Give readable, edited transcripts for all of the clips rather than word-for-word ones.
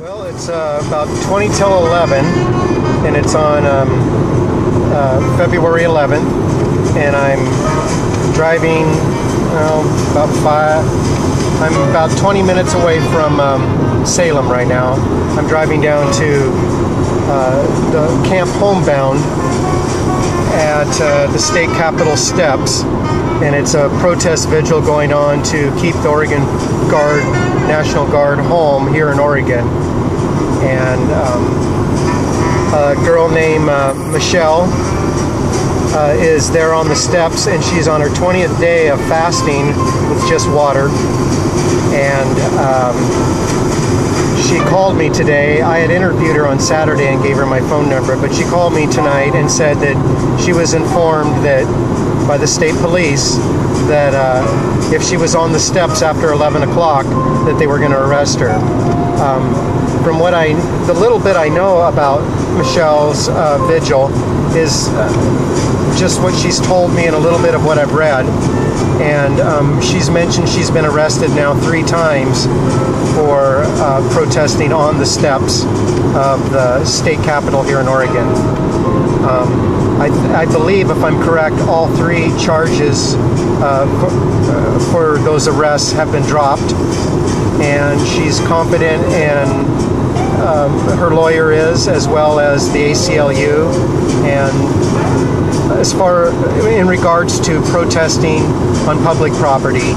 Well, it's about 20 till 11, and it's on February 11th, and I'm driving I'm about 20 minutes away from Salem right now. I'm driving down to the Camp Homebound at the state capitol steps, and it's a protest vigil going on to keep the Oregon National Guard home here in Oregon. And a girl named Michelle is there on the steps, and she's on her 20th day of fasting with just water. And she called me today. I had interviewed her on Saturday and gave her my phone number, but she called me tonight and said that she was informed that by the state police that if she was on the steps after 11 o'clock that they were going to arrest her. From the little bit I know about Michelle's vigil is just what she's told me and a little bit of what I've read. And she's mentioned she's been arrested now 3 times for protesting on the steps of the state capitol here in Oregon. I believe, if I'm correct, all 3 charges for those arrests have been dropped, and she's confident, and her lawyer is, as well as the ACLU. And as far in regards to protesting on public property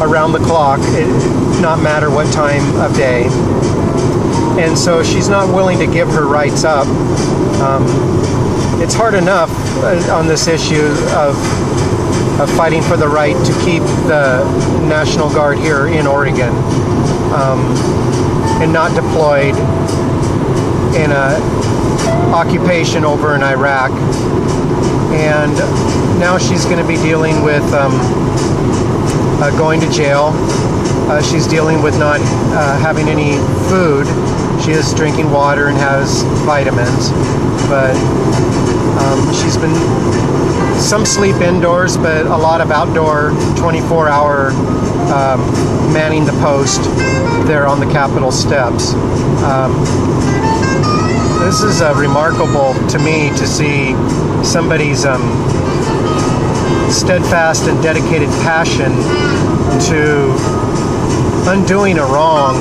around the clock, not matter what time of day. And so she's not willing to give her rights up. It's hard enough on this issue of fighting for the right to keep the National Guard here in Oregon and not deployed in a occupation over in Iraq. And now she's going to be dealing with going to jail. She's dealing with not having any food. She is drinking water and has vitamins, but she's been some sleep indoors, but a lot of outdoor 24-hour manning the post there on the Capitol steps. This is remarkable to me to see somebody's steadfast and dedicated passion to undoing a wrong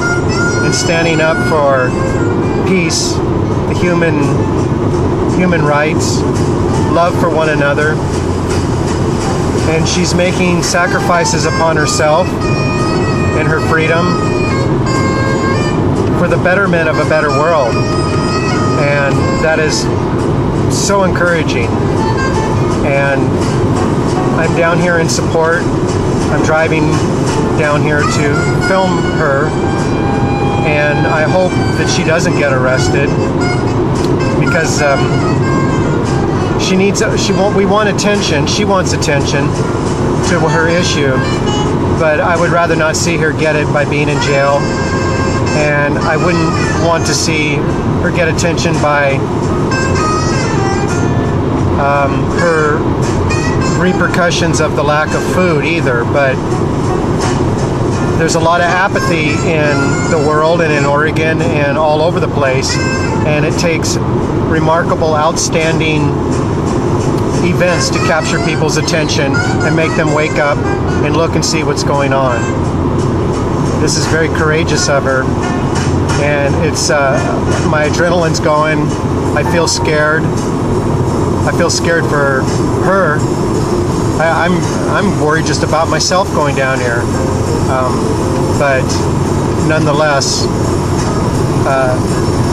and standing up for peace, the human rights, love for one another. And she's making sacrifices upon herself and her freedom for the betterment of a better world. And that is so encouraging. And I'm down here in support. I'm driving down here to film her, and I hope that she doesn't get arrested, because we want attention. She wants attention to her issue, but I would rather not see her get it by being in jail, and I wouldn't want to see her get attention by her repercussions of the lack of food either. But there's a lot of apathy in the world and in Oregon and all over the place, and it takes remarkable, outstanding events to capture people's attention and make them wake up and look and see what's going on. This is very courageous of her, and it's my adrenaline's going. I feel scared. I feel scared for her. I'm worried just about myself going down here, but nonetheless,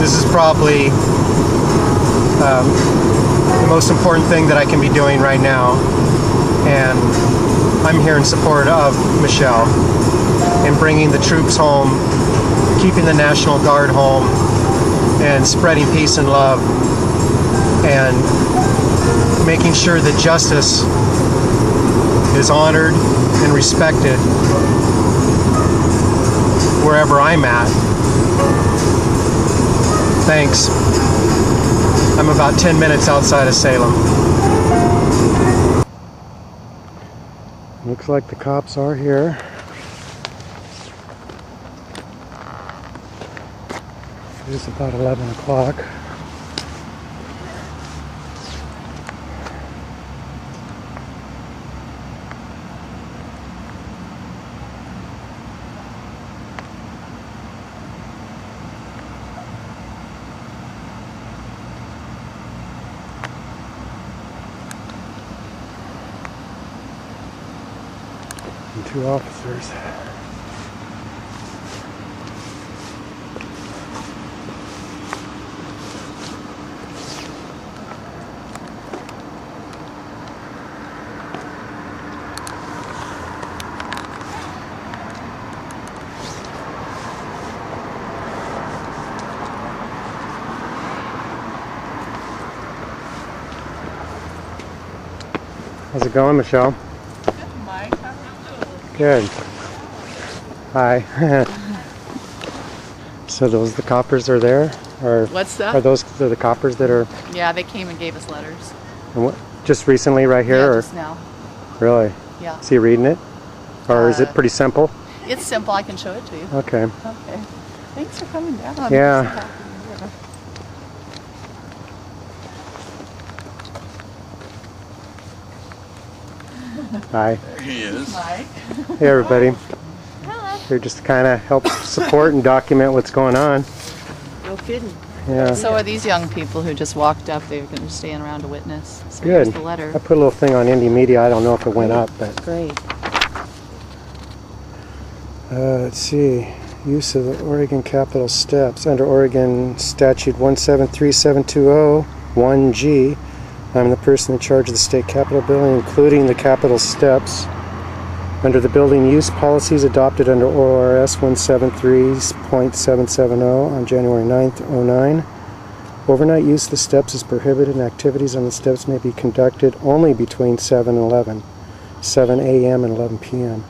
this is probably the most important thing that I can be doing right now, and I'm here in support of Michelle and bringing the troops home, keeping the National Guard home, and spreading peace and love, and making sure that justice is honored and respected wherever I'm at. Thanks. I'm about 10 minutes outside of Salem. Looks like the cops are here. It is about 11 o'clock. And 2 officers. How's it going, Michelle? Good, Mike. How are you? Good. Hi. So those the coppers are there, or What's that? are those the coppers that are? Yeah, they came and gave us letters. And what, just recently, right here, Yeah, or just now. really? Yeah. Is he reading it, or is it pretty simple? It's simple. I can show it to you. Okay. Okay. Thanks for coming down. Yeah. I'm so happy you're here. Hi. He is. Mike. Hey, everybody. Hello. Here just to kind of help support and document what's going on. No kidding. Yeah. So are these young people who just walked up? They're going to stand around to witness. So Good. here's the letter. I put a little thing on Indie Media. I don't know if it went up, but Great. let's see. Use of the Oregon Capitol Steps under Oregon Statute 173720 1G. I'm the person in charge of the state capitol building, including the Capitol Steps. Under the building use policies adopted under ORS 173.770 on January 9th, 09. Overnight use of the steps is prohibited, and activities on the steps may be conducted only between 7 and 11, 7 a.m. and 11 p.m.,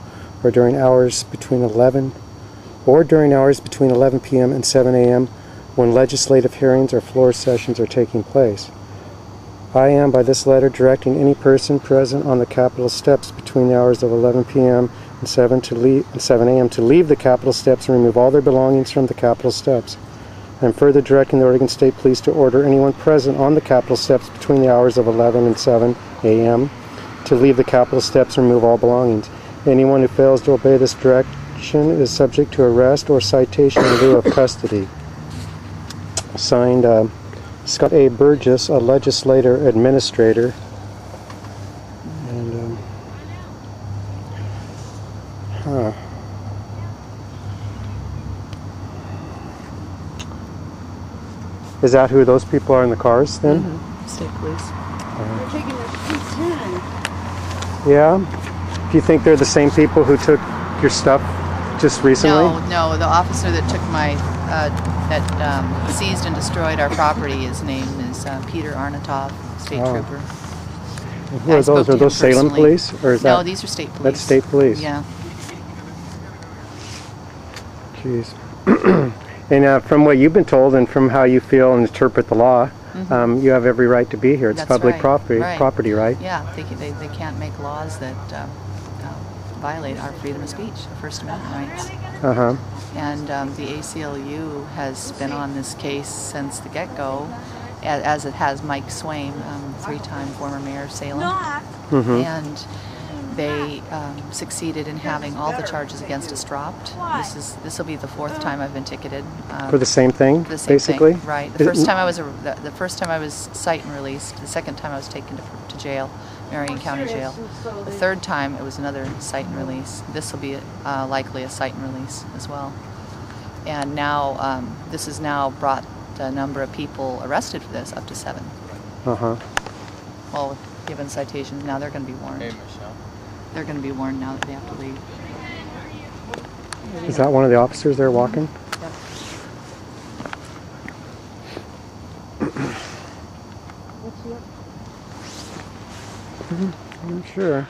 or during hours between 11 p.m. and 7 a.m. when legislative hearings or floor sessions are taking place. I am, by this letter, directing any person present on the Capitol steps between the hours of 11 p.m. and 7 a.m. to leave the Capitol steps and remove all their belongings from the Capitol steps. I am further directing the Oregon State Police to order anyone present on the Capitol steps between the hours of 11 and 7 a.m. to leave the Capitol steps and remove all belongings. Anyone who fails to obey this direction is subject to arrest or citation in lieu of custody. Signed, Scott A. Burgess, a legislator administrator. And, Is that who those people are in the cars then? Mm-hmm. State police. They're taking us to 10. Yeah? Do you think they're the same people who took your stuff just recently? No. The officer that took my seized and destroyed our property. His name is Peter Arnatov, state trooper. Who are those? Are those Salem police? Or is No, these are state police. That's state police? Yeah. Jeez. And from what you've been told and from how you feel and interpret the law, you have every right to be here. It's That's public right. property, right? Yeah, they can't make laws that violate our freedom of speech, First Amendment rights. Uh-huh. And the ACLU has been on this case since the get-go, as it has Mike Swaim, 3-time former mayor of Salem. And they succeeded in having all the charges against us dropped. This will be the 4th time I've been ticketed. For the same thing, the same basically? Thing, right. The first time I was cite and released. The second time I was taken to jail, Marion County Jail. The 3rd time it was another cite and release. This will be likely a cite and release as well. And now this has now brought the number of people arrested for this up to 7. Uh-huh. Well, given citations, now they're going to be warned. Hey, Michelle. They're going to be warned now that they have to leave. Is that one of the officers there walking? Yep. What's the I'm sure.